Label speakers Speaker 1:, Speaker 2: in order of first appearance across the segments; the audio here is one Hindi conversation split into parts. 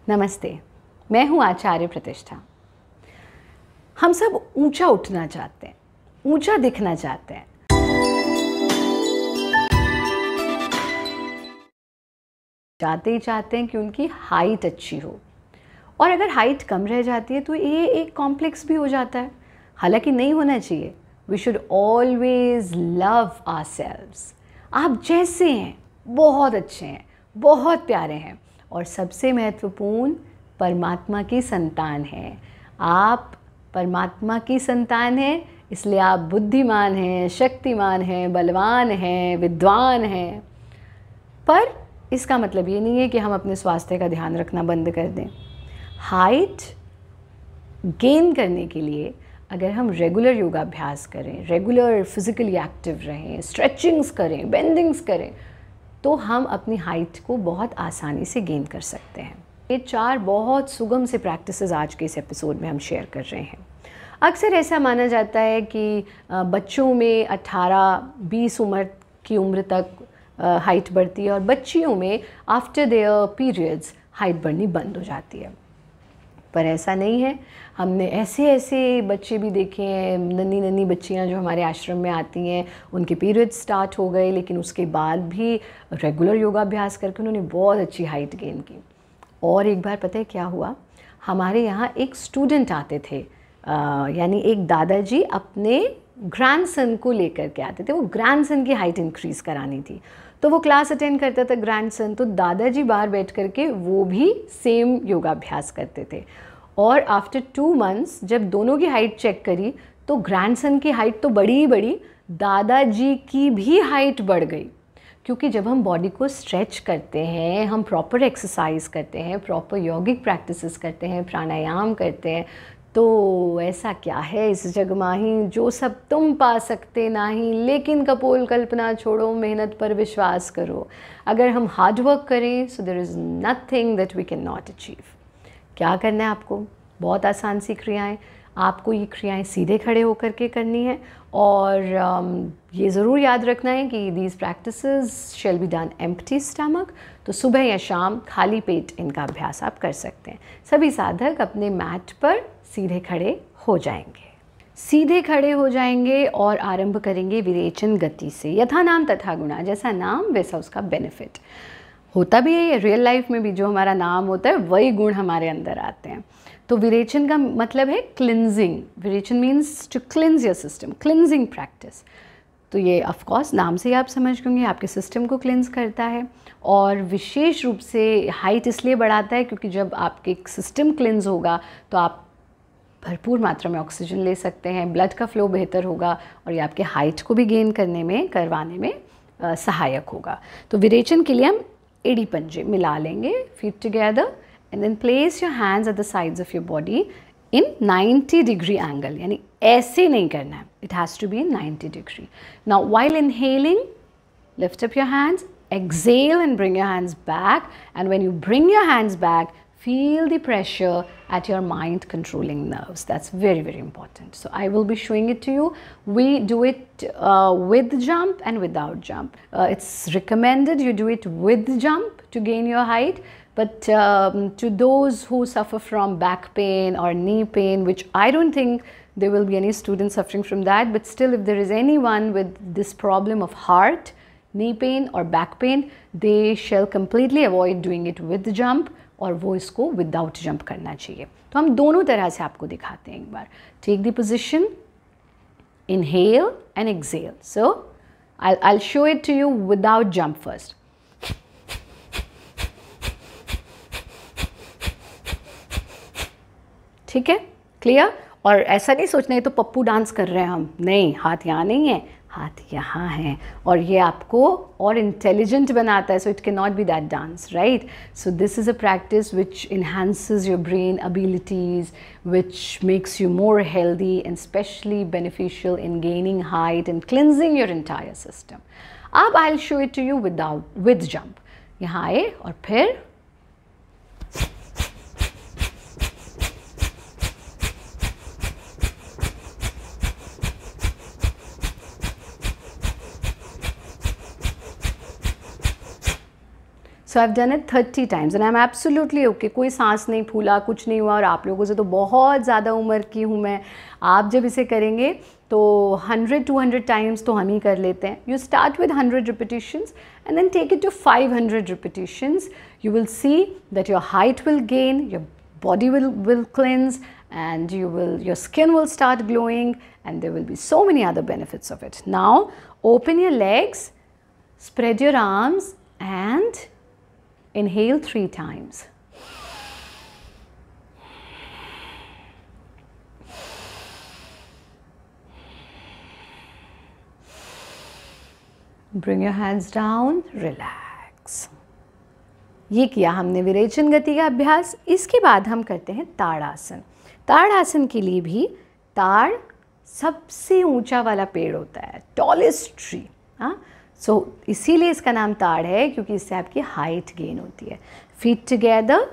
Speaker 1: नमस्ते, मैं हूँ आचार्य प्रतिष्ठा। हम सब ऊंचा उठना चाहते हैं, ऊंचा दिखना चाहते हैं। चाहते ही चाहते हैं कि उनकी हाइट अच्छी हो, और अगर हाइट कम रह जाती है तो ये एक कॉम्प्लेक्स भी हो जाता है। हालांकि नहीं होना चाहिए। We should always love ourselves. आप जैसे हैं बहुत अच्छे हैं, बहुत प्यारे हैं, और सबसे महत्वपूर्ण परमात्मा की संतान हैं। आप परमात्मा की संतान हैं, इसलिए आप बुद्धिमान हैं, शक्तिमान हैं, बलवान हैं, विद्वान हैं। पर इसका मतलब ये नहीं है कि हम अपने स्वास्थ्य का ध्यान रखना बंद कर दें। हाइट गेन करने के लिए अगर हम रेगुलर योगाभ्यास करें, रेगुलर फिजिकली एक्टिव रहें, स्ट्रेचिंग्स करें, बेंडिंग्स करें, तो हम अपनी हाइट को बहुत आसानी से गेन कर सकते हैं। ये 4 बहुत सुगम से प्रैक्टिसेस आज के इस एपिसोड में हम शेयर कर रहे हैं। अक्सर ऐसा माना जाता है कि बच्चों में 18-20 की उम्र तक हाइट बढ़ती है, और बच्चियों में आफ्टर देयर पीरियड्स हाइट बढ़नी बंद हो जाती है। पर ऐसा नहीं है। हमने ऐसे बच्चे भी देखे हैं, नन्ही बच्चियां जो हमारे आश्रम में आती हैं, उनके पीरियड्स स्टार्ट हो गए, लेकिन उसके बाद भी रेगुलर योगाभ्यास करके उन्होंने बहुत अच्छी हाइट गेन की। और एक बार पता है क्या हुआ, हमारे यहाँ एक स्टूडेंट आते थे, यानी एक दादाजी अपने ग्रैंडसन को लेकर के आते थे। वो ग्रैंडसन की हाइट इंक्रीज़ करानी थी, तो वो क्लास अटेंड करता था ग्रैंडसन, तो दादाजी बाहर बैठ करके वो भी सेम योगाभ्यास करते थे। और आफ्टर 2 months जब दोनों की हाइट चेक करी तो ग्रैंडसन की हाइट तो बढ़ी ही बढ़ी, दादाजी की भी हाइट बढ़ गई। क्योंकि जब हम बॉडी को स्ट्रेच करते हैं, हम प्रॉपर एक्सरसाइज करते हैं, प्रॉपर यौगिक प्रैक्टिसेस करते हैं, प्राणायाम करते हैं, तो ऐसा क्या है इस जग माही, जो सब तुम पा सकते नाही, लेकिन कपोल कल्पना छोड़ो, मेहनत पर विश्वास करो। अगर हम हार्ड वर्क करें, so there is nothing that we can not achieve. क्या करना है आपको? बहुत आसान सी क्रियाएं। आपको ये क्रियाएं सीधे खड़े होकर के करनी है, और ये ज़रूर याद रखना है कि these practices shall be done empty stomach. तो सुबह या शाम खाली पेट इनका अभ्यास आप कर सकते हैं। सभी साधक अपने मैट पर सीधे खड़े हो जाएंगे। सीधे खड़े हो जाएंगे और आरंभ करेंगे विरेचन गति से। यथा नाम तथा गुणा, जैसा नाम वैसा उसका बेनिफिट होता भी है। रियल लाइफ में भी जो हमारा नाम होता है वही गुण हमारे अंदर आते हैं। तो विरेचन का मतलब है क्लिनजिंग। विरेचन means to cleanse your system, cleansing practice. तो ये ऑफ कोर्स नाम से ही आप समझ गए आपके सिस्टम को क्लिनज करता है, और विशेष रूप से हाइट इसलिए बढ़ाता है क्योंकि जब आपके सिस्टम क्लिनज होगा तो आप भरपूर मात्रा में ऑक्सीजन ले सकते हैं, ब्लड का फ्लो बेहतर होगा, और ये आपके हाइट को भी गेन करवाने में सहायक होगा। तो विरेचन के लिए हम एड़ी पंजे मिला लेंगे, feet together, and then place your hands at the sides of your body in 90 degree angle. यानी ऐसे नहीं करना है, it has to be in 90 degree. Now while inhaling, lift up your hands, exhale and bring your hands back, and when you bring your hands back, feel the pressure at your mind controlling nerves. That's very important. So I will be showing it to you. We do it with jump and without jump. It's recommended you do it with jump to gain your height, but to those who suffer from back pain or knee pain, which I don't think there will be any students suffering from that, but still if there is anyone with this problem of heart, knee pain or back pain, they shall completely avoid doing it with jump, और वो इसको विदाउट जंप करना चाहिए। तो हम दोनों तरह से आपको दिखाते हैं एक बार। Take the position, inhale and exhale. So I'll show it to you without jump first. ठीक है, क्लियर? और ऐसा नहीं सोचना है तो पप्पू डांस कर रहे हैं हम, नहीं, हाथ यहाँ नहीं है, हाथ यहाँ है, और ये आपको और इंटेलिजेंट बनाता है। So it can not be that dance, right? So this is a practice which enhances your brain abilities, which makes you more healthy and specially beneficial in gaining height and cleansing your entire system. अब I will show it to you with jump. यहाँ आए और फिर so I have done it 30 times and I am absolutely okay. कोई सांस नहीं फूला, कुछ नहीं हुआ. और आप लोगों से तो बहुत ज़्यादा उम्र की हूँ मैं. आप जब इसे करेंगे तो 100-200 times तो हम ही कर लेते हैं. You start with 100 repetitions and then take it to 500 repetitions. You will see that your height will gain, your body will cleanse, and your skin will start glowing, and there will be so many other benefits of it. Now open your legs, spread your arms and inhale 3 times. Bring your hands down, relax. ये किया हमने विरेचन गति का अभ्यास. इसके बाद हम करते हैं ताड़ासन. ताड़ासन के लिए भी ताड़ सबसे ऊंचा वाला पेड़ होता है, टॉलेस्ट ट्री. हाँ, सो इसीलिए इसका नाम ताड़ है, क्योंकि इससे आपकी हाइट गेन होती है. Feet together,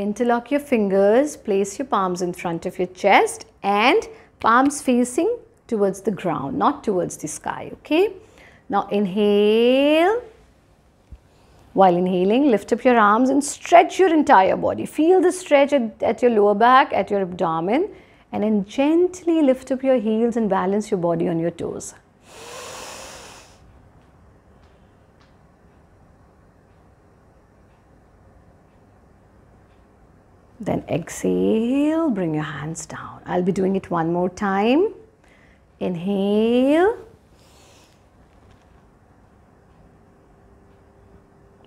Speaker 1: interlock your fingers, place your palms in front of your chest and palms facing towards the ground, not towards the sky. Okay, now inhale. While inhaling, lift up your arms and stretch your entire body. Feel the stretch at your lower back, at your abdomen, and then gently lift up your heels and balance your body on your toes. Then exhale, bring your hands down. I'll be doing it one more time. Inhale.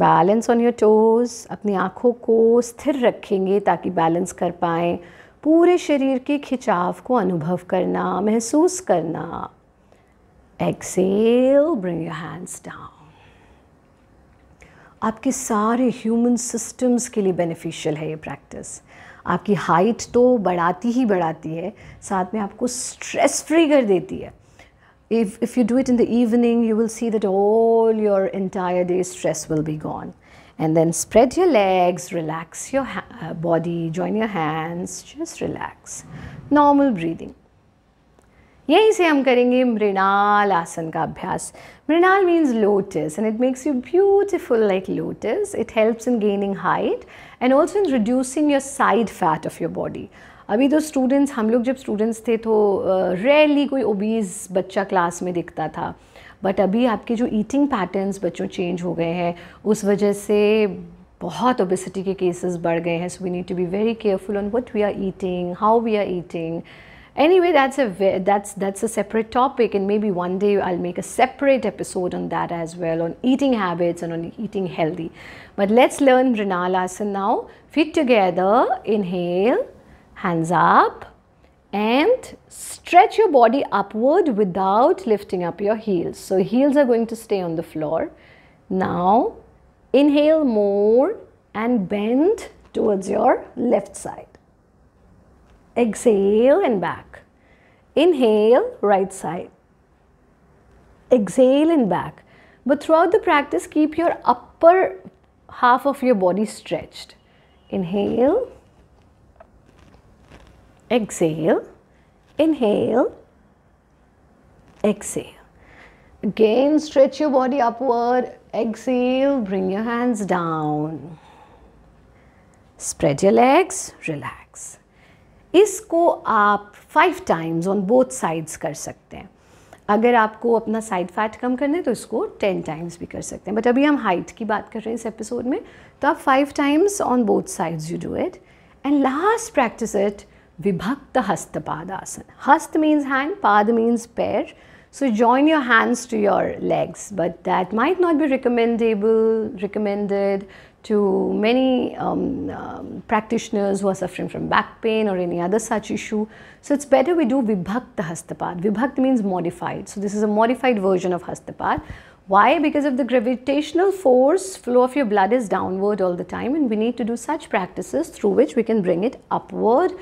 Speaker 1: Balance on your toes. अपनी आँखों को स्थिर रखेंगे ताकि बैलेंस कर पाएँ. पूरे शरीर के खिंचाव को अनुभव करना, महसूस करना. Exhale, bring your hands down. आपके सारे ह्यूमन सिस्टम्स के लिए बेनिफिशियल है ये प्रैक्टिस. आपकी हाइट तो बढ़ाती ही बढ़ाती है, साथ में आपको स्ट्रेस फ्री कर देती है. If you do it in the evening, you will see that all your entire day stress will be gone. And then spread your legs, relax your body, join your hands, just relax. Normal breathing. यहीं से हम करेंगे मृणाल आसन का अभ्यास. Mrinal means lotus and it makes you beautiful like lotus. It helps in gaining height and also in reducing your side fat of your body. अभी तो स्टूडेंट्स, हम लोग जब स्टूडेंट्स थे तो रेयरली कोई ओबीज बच्चा क्लास में दिखता था. बट अभी आपके जो ईटिंग पैटर्न्स बच्चों चेंज हो गए हैं, उस वजह से बहुत ओबेसिटी के केसेस बढ़ गए हैं. So we need to be very careful on what we are eating, how we are eating. Anyway, that's a separate topic, and maybe one day I'll make a separate episode on that as well, on eating habits and on eating healthy. But let's learn Mrinalasana now. Feet together, inhale, hands up, and stretch your body upward without lifting up your heels. So heels are going to stay on the floor. Now inhale more and bend towards your left side. Exhale and back. Inhale, right side. Exhale and back. But throughout the practice, keep your upper half of your body stretched. Inhale. Exhale. Inhale. Exhale. Again, stretch your body upward. Exhale, bring your hands down. Spread your legs, relax. इसको आप 5 times on both sides कर सकते हैं. अगर आपको अपना साइड फैट कम करना है तो इसको 10 times भी कर सकते हैं. बट अभी हम हाइट की बात कर रहे हैं इस एपिसोड में, तो आप 5 times on both sides you do it. And last practice it विभक्त हस्तपादासन. हस्त means hand, pad means pair. So join your hands to your legs, but that might not be recommended to many practitioners who are suffering from back pain or any other such issue. So it's better we do Vibhakta Hastapad. Vibhakta means modified. So this is a modified version of Hastapad. Why? Because of the gravitational force, flow of your blood is downward all the time, and we need to do such practices through which we can bring it upward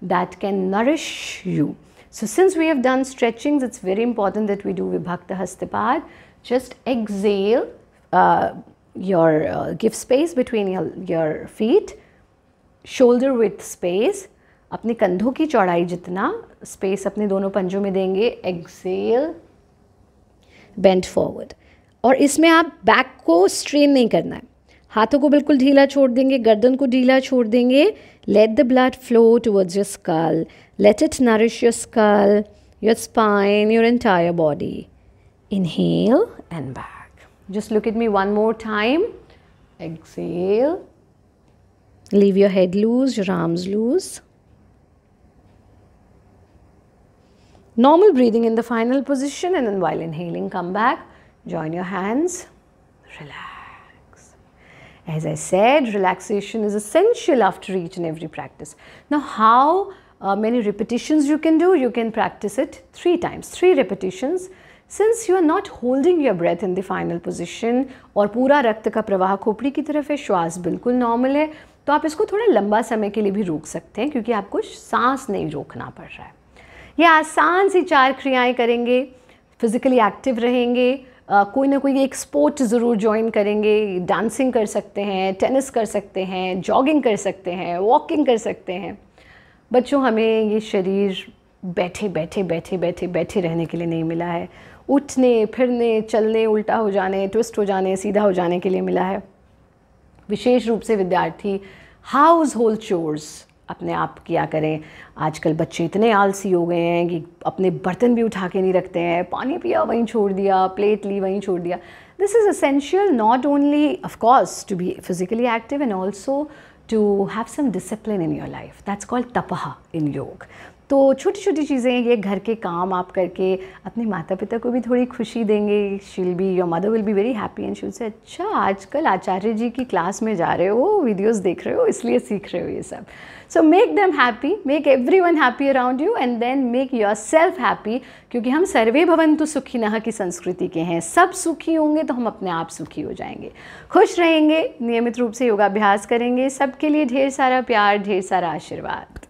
Speaker 1: that can nourish you. So since we have done stretchings, it's very important that we do Vibhakta Hastapad. Just exhale. Give space between your feet, shoulder width space. अपने कंधों की चौड़ाई जितना space अपने दोनों पंजों में देंगे. Exhale, bend forward. और इसमें आप back को strain नहीं करना है. हाथों को बिल्कुल ढीला छोड़ देंगे, गर्दन को ढीला छोड़ देंगे. Let the blood flow towards your skull. Let it nourish your skull, your spine, your entire body. Inhale and back. Just look at me one more time. Exhale. Leave your head loose, your arms loose. Normal breathing in the final position, and then while inhaling, come back. Join your hands. Relax. As I said, relaxation is essential after each and every practice. Now, how many repetitions you can do? You can practice it 3 times, 3 repetitions. Since you are not holding your breath in the final position और पूरा रक्त का प्रवाह खोपड़ी की तरफ है, श्वास बिल्कुल नॉर्मल है, तो आप इसको थोड़ा लंबा समय के लिए भी रोक सकते हैं क्योंकि आपको सांस नहीं रोकना पड़ रहा है. ये आसान सी 4 क्रियाएं करेंगे, फिज़िकली एक्टिव रहेंगे, कोई ना कोई एक स्पोर्ट ज़रूर ज्वाइन करेंगे. डांसिंग कर सकते हैं, टेनिस कर सकते हैं, जॉगिंग कर सकते हैं, वॉकिंग कर सकते हैं. बच्चों, हमें ये शरीर बैठे बैठे बैठे बैठे बैठे रहने के लिए नहीं मिला है. उठने, फिरने, चलने, उल्टा हो जाने, ट्विस्ट हो जाने, सीधा हो जाने के लिए मिला है. विशेष रूप से विद्यार्थी हाउस होल्ड चोर्स अपने आप किया करें. आजकल बच्चे इतने आलसी हो गए हैं कि अपने बर्तन भी उठा के नहीं रखते हैं. पानी पिया वहीं छोड़ दिया, प्लेट ली वहीं छोड़ दिया. This is essential not only of course to be physically active and also to have some discipline in your life. That's called tapah in yoga. तो छोटी छोटी चीज़ें, ये घर के काम आप करके अपने माता पिता को भी थोड़ी खुशी देंगे. She'll be, your mother will be very happy and she will say, अच्छा आजकल आचार्य जी की क्लास में जा रहे हो, वीडियोस देख रहे हो, इसलिए सीख रहे हो ये सब. So make them happy, make everyone happy around you and then make yourself happy. क्योंकि हम सर्वे भवन्तु सुखिनः की संस्कृति के हैं. सब सुखी होंगे तो हम अपने आप सुखी हो जाएंगे, खुश रहेंगे, नियमित रूप से योगाभ्यास करेंगे. सबके लिए ढेर सारा प्यार, ढेर सारा आशीर्वाद.